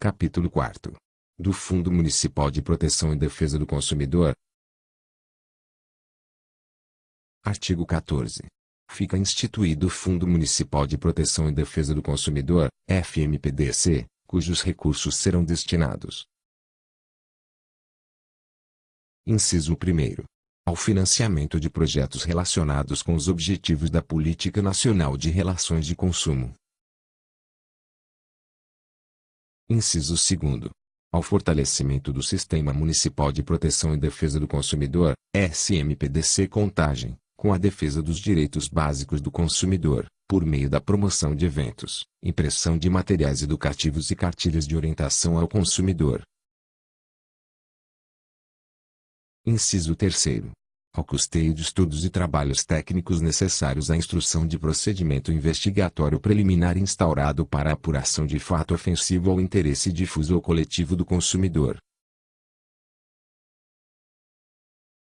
Capítulo 4. Do Fundo Municipal de Proteção e Defesa do Consumidor. Artigo 14. Fica instituído o Fundo Municipal de Proteção e Defesa do Consumidor, FMPDC, cujos recursos serão destinados. Inciso 1º. Ao financiamento de projetos relacionados com os objetivos da Política Nacional de Relações de Consumo. Inciso 2º. Ao fortalecimento do Sistema Municipal de Proteção e Defesa do Consumidor, SMPDC Contagem, com a defesa dos direitos básicos do consumidor, por meio da promoção de eventos, impressão de materiais educativos e cartilhas de orientação ao consumidor. Inciso 3º. Ao custeio de estudos e trabalhos técnicos necessários à instrução de procedimento investigatório preliminar instaurado para a apuração de fato ofensivo ao interesse difuso ou coletivo do consumidor.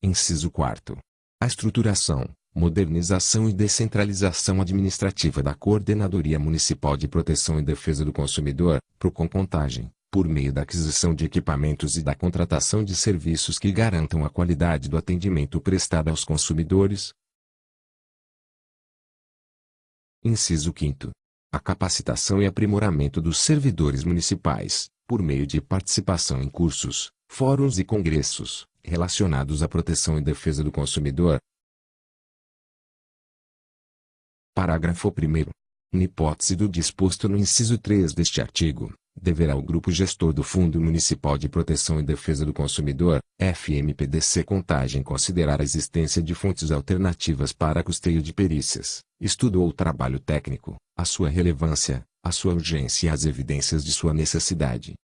Inciso 4º. A estruturação, modernização e descentralização administrativa da Coordenadoria Municipal de Proteção e Defesa do Consumidor, PROCON Contagem, por meio da aquisição de equipamentos e da contratação de serviços que garantam a qualidade do atendimento prestado aos consumidores. Inciso 5º. A capacitação e aprimoramento dos servidores municipais, por meio de participação em cursos, fóruns e congressos, relacionados à proteção e defesa do consumidor. Parágrafo 1º. Na hipótese do disposto no inciso 3 deste artigo, deverá o Grupo Gestor do Fundo Municipal de Proteção e Defesa do Consumidor, FMPDC Contagem, considerar a existência de fontes alternativas para custeio de perícias, estudo ou trabalho técnico, a sua relevância, a sua urgência e as evidências de sua necessidade.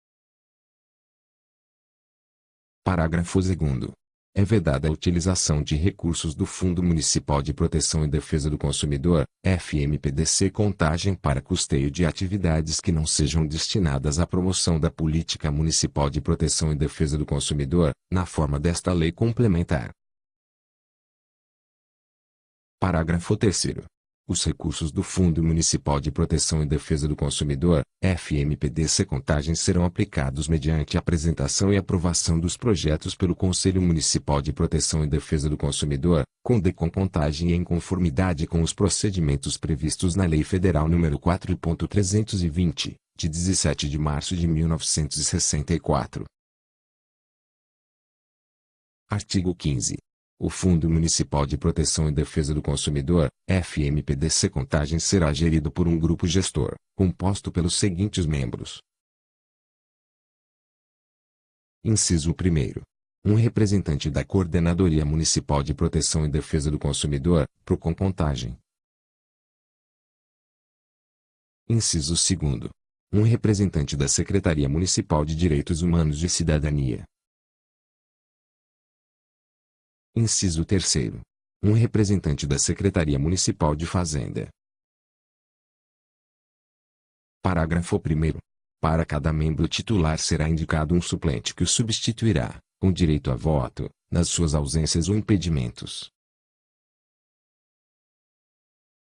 Parágrafo 2º. É vedada a utilização de recursos do Fundo Municipal de Proteção e Defesa do Consumidor, FMPDC Contagem, para custeio de atividades que não sejam destinadas à promoção da Política Municipal de Proteção e Defesa do Consumidor, na forma desta lei complementar. Parágrafo 3º. Os recursos do Fundo Municipal de Proteção e Defesa do Consumidor, FMPDC Contagem, serão aplicados mediante a apresentação e aprovação dos projetos pelo Conselho Municipal de Proteção e Defesa do Consumidor, com Contagem e em conformidade com os procedimentos previstos na Lei Federal nº 4.320, de 17 de março de 1964. Artigo 15. O Fundo Municipal de Proteção e Defesa do Consumidor, FMPDC Contagem, será gerido por um grupo gestor, composto pelos seguintes membros. Inciso 1º. Um representante da Coordenadoria Municipal de Proteção e Defesa do Consumidor, PROCON Contagem. Inciso 2º. Um representante da Secretaria Municipal de Direitos Humanos e Cidadania. Inciso 3º. Um representante da Secretaria Municipal de Fazenda. Parágrafo 1º. Para cada membro titular será indicado um suplente que o substituirá, com direito a voto, nas suas ausências ou impedimentos.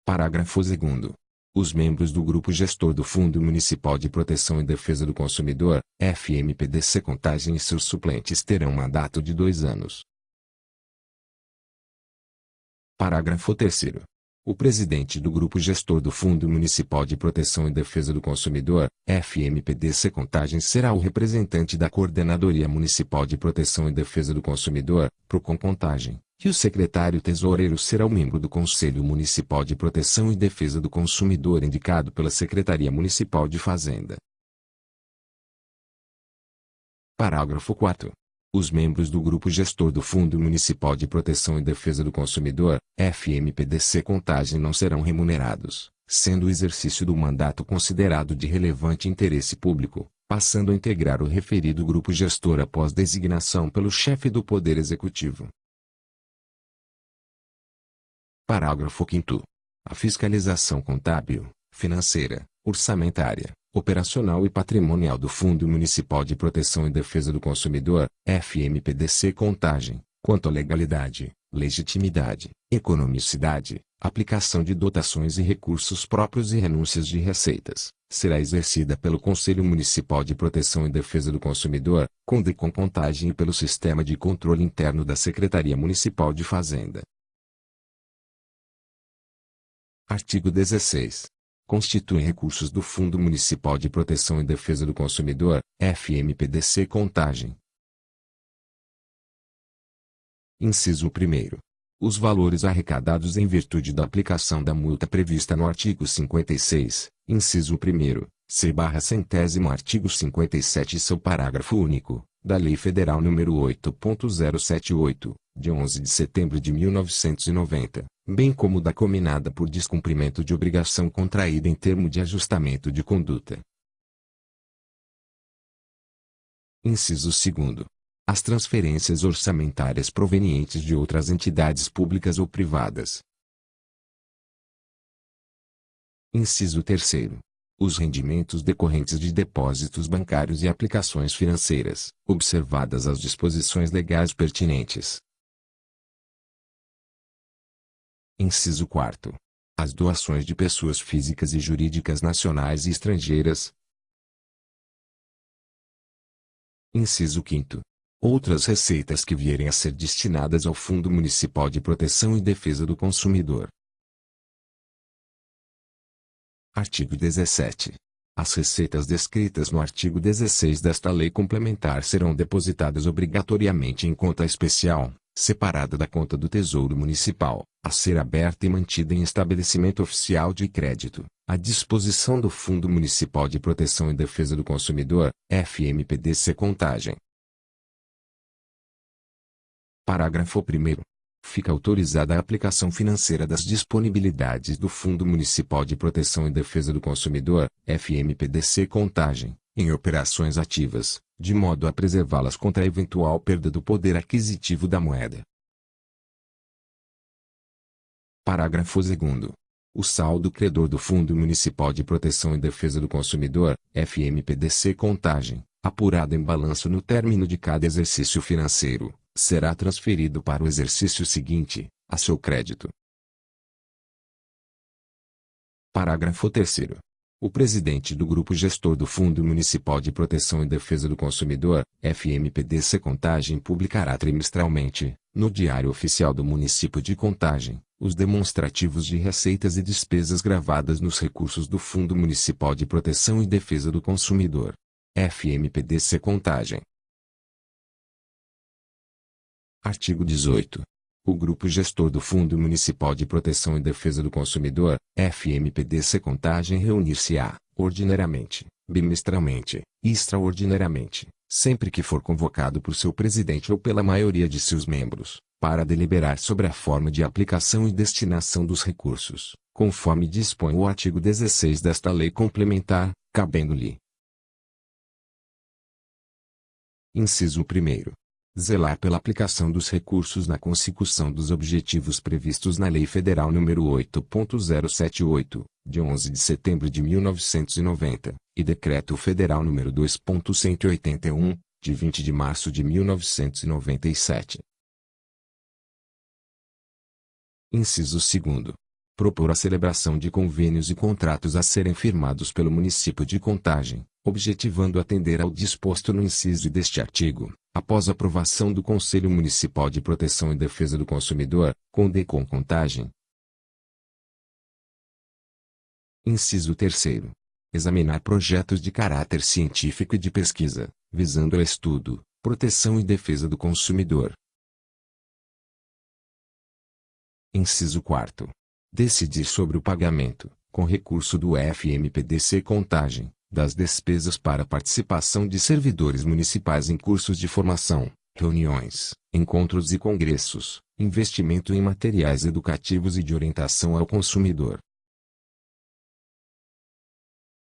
Parágrafo 2º. Os membros do Grupo Gestor do Fundo Municipal de Proteção e Defesa do Consumidor, FMPDC Contagem, e seus suplentes terão mandato de 2 anos. Parágrafo 3º. O presidente do Grupo Gestor do Fundo Municipal de Proteção e Defesa do Consumidor, FMPDC Contagem, será o representante da Coordenadoria Municipal de Proteção e Defesa do Consumidor, PROCON Contagem, e o secretário tesoureiro será o membro do Conselho Municipal de Proteção e Defesa do Consumidor indicado pela Secretaria Municipal de Fazenda. Parágrafo 4º. Os membros do Grupo Gestor do Fundo Municipal de Proteção e Defesa do Consumidor, FMPDC Contagem, não serão remunerados, sendo o exercício do mandato considerado de relevante interesse público, passando a integrar o referido grupo gestor após designação pelo chefe do Poder Executivo. Parágrafo 5º. A fiscalização contábil, financeira, orçamentária, operacional e patrimonial do Fundo Municipal de Proteção e Defesa do Consumidor, FMPDC Contagem, quanto à legalidade, legitimidade, economicidade, aplicação de dotações e recursos próprios e renúncias de receitas, será exercida pelo Conselho Municipal de Proteção e Defesa do Consumidor, com contagem e pelo Sistema de Controle Interno da Secretaria Municipal de Fazenda. Artigo 16. Constituem recursos do Fundo Municipal de Proteção e Defesa do Consumidor, FMPDC Contagem. Inciso 1º. Os valores arrecadados em virtude da aplicação da multa prevista no artigo 56, inciso 1º, c/100º artigo 57 e seu parágrafo único, da Lei Federal nº 8.078, de 11 de setembro de 1990, bem como da cominada por descumprimento de obrigação contraída em termo de ajustamento de conduta. Inciso 2º. As transferências orçamentárias provenientes de outras entidades públicas ou privadas. Inciso 3º. Os rendimentos decorrentes de depósitos bancários e aplicações financeiras, observadas as disposições legais pertinentes. Inciso 4º. As doações de pessoas físicas e jurídicas nacionais e estrangeiras. Inciso 5º. Outras receitas que vierem a ser destinadas ao Fundo Municipal de Proteção e Defesa do Consumidor. Artigo 17. As receitas descritas no artigo 16 desta lei complementar serão depositadas obrigatoriamente em conta especial, separada da conta do Tesouro Municipal, a ser aberta e mantida em estabelecimento oficial de crédito, à disposição do Fundo Municipal de Proteção e Defesa do Consumidor, FMPDC Contagem. Parágrafo 1º. Fica autorizada a aplicação financeira das disponibilidades do Fundo Municipal de Proteção e Defesa do Consumidor, FMPDC Contagem, em operações ativas, de modo a preservá-las contra a eventual perda do poder aquisitivo da moeda. Parágrafo 2º. O saldo credor do Fundo Municipal de Proteção e Defesa do Consumidor, FMPDC Contagem, apurado em balanço no término de cada exercício financeiro, será transferido para o exercício seguinte, a seu crédito. Parágrafo 3º. O presidente do Grupo Gestor do Fundo Municipal de Proteção e Defesa do Consumidor, FMPDC Contagem, publicará trimestralmente, no Diário Oficial do Município de Contagem, os demonstrativos de receitas e despesas gravadas nos recursos do Fundo Municipal de Proteção e Defesa do Consumidor, FMPDC Contagem. Artigo 18. O Grupo Gestor do Fundo Municipal de Proteção e Defesa do Consumidor, FMPDC Contagem, reunir-se-á, ordinariamente, bimestralmente e extraordinariamente, sempre que for convocado por seu presidente ou pela maioria de seus membros, para deliberar sobre a forma de aplicação e destinação dos recursos, conforme dispõe o artigo 16 desta lei complementar, cabendo-lhe. Inciso 1º. Zelar pela aplicação dos recursos na consecução dos objetivos previstos na Lei Federal nº 8.078, de 11 de setembro de 1990, e Decreto Federal nº 2.181, de 20 de março de 1997. Inciso 2º. Propor a celebração de convênios e contratos a serem firmados pelo município de Contagem, objetivando atender ao disposto no inciso deste artigo, após aprovação do Conselho Municipal de Proteção e Defesa do Consumidor, com Contagem. Inciso 3º. Examinar projetos de caráter científico e de pesquisa, visando ao estudo, proteção e defesa do consumidor. Inciso 4º. Decidir sobre o pagamento, com recurso do FMPDC Contagem, das despesas para participação de servidores municipais em cursos de formação, reuniões, encontros e congressos, investimento em materiais educativos e de orientação ao consumidor.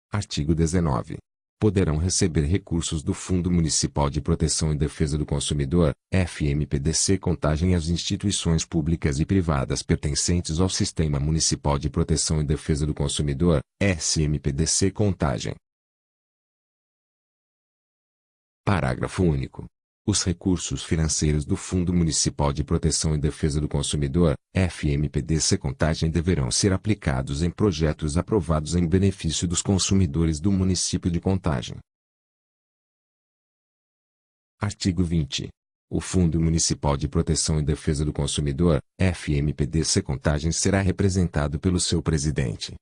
Artigo 19. Poderão receber recursos do Fundo Municipal de Proteção e Defesa do Consumidor, FMPDC Contagem, as instituições públicas e privadas pertencentes ao Sistema Municipal de Proteção e Defesa do Consumidor, SMPDC Contagem. Parágrafo único. Os recursos financeiros do Fundo Municipal de Proteção e Defesa do Consumidor, FMPDC Contagem, deverão ser aplicados em projetos aprovados em benefício dos consumidores do município de Contagem. Artigo 20. O Fundo Municipal de Proteção e Defesa do Consumidor, FMPDC Contagem, será representado pelo seu presidente,